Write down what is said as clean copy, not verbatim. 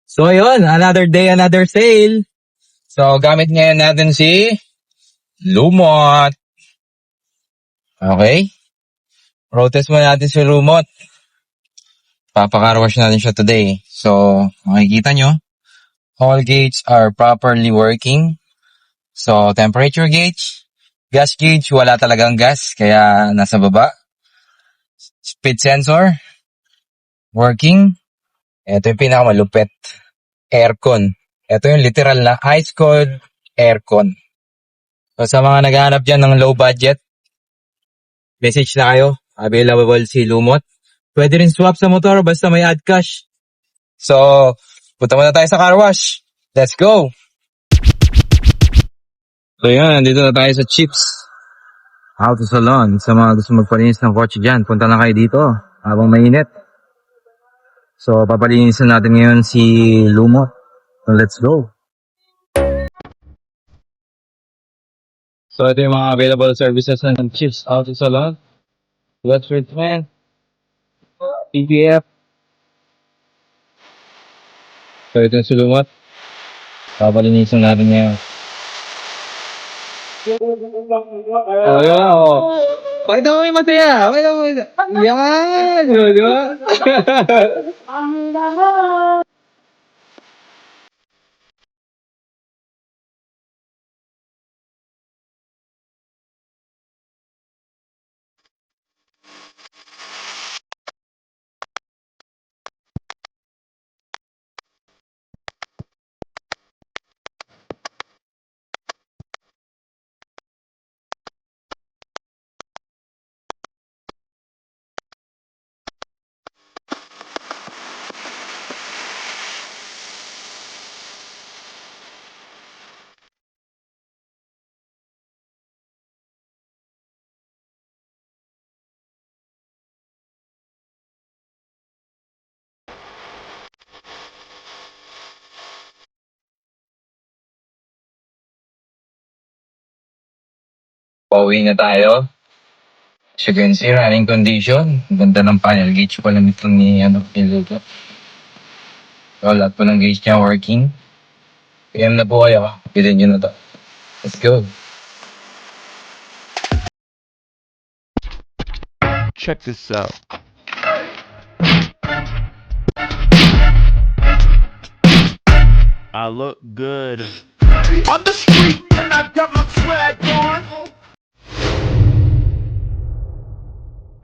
So yun, another day, another sale. So gamit ngayon natin si Lumot. Okay? Road test muna natin si Lumot. Papakarwash natin siya today. So, makikita nyo, all gates are properly working. So, temperature gauge, gas gauge, wala talagang gas, kaya nasa baba. Speed sensor, working. Ito yung pinakamalupit. Aircon. Ito yung literal na ice cold aircon. So, sa mga naghahanap dyan ng low budget, message na kayo. Available si Lumot. Pwede rin swap sa motor basta may add cash. So, punta muna tayo sa car wash. Let's go! So yan, nandito na tayo sa Chips Auto Salon. Sa mga gusto magpalinis ng kotse dyan, punta na kayo dito habang mainit. So, papalinisan natin ngayon si Lumot. So, let's go! So, ito yung mga available services ng Chips Auto Salon. Blood treatment, PPF. So, ito yung si Lumot. Papalinisan natin ngayon. Oh, yun ako. Pakita mo yung masaya. Pakita mo yung masaya. Yan! Di ba? Pauwi na tayo. As you can see, running condition. Ang ganda ng panel gauge pa lang ito ni Lugo. So, lahat po ng gauge niya working. PM na po kayo. Bilhin nyo na to. Let's go. Check this out. I look good on the street and I got my swag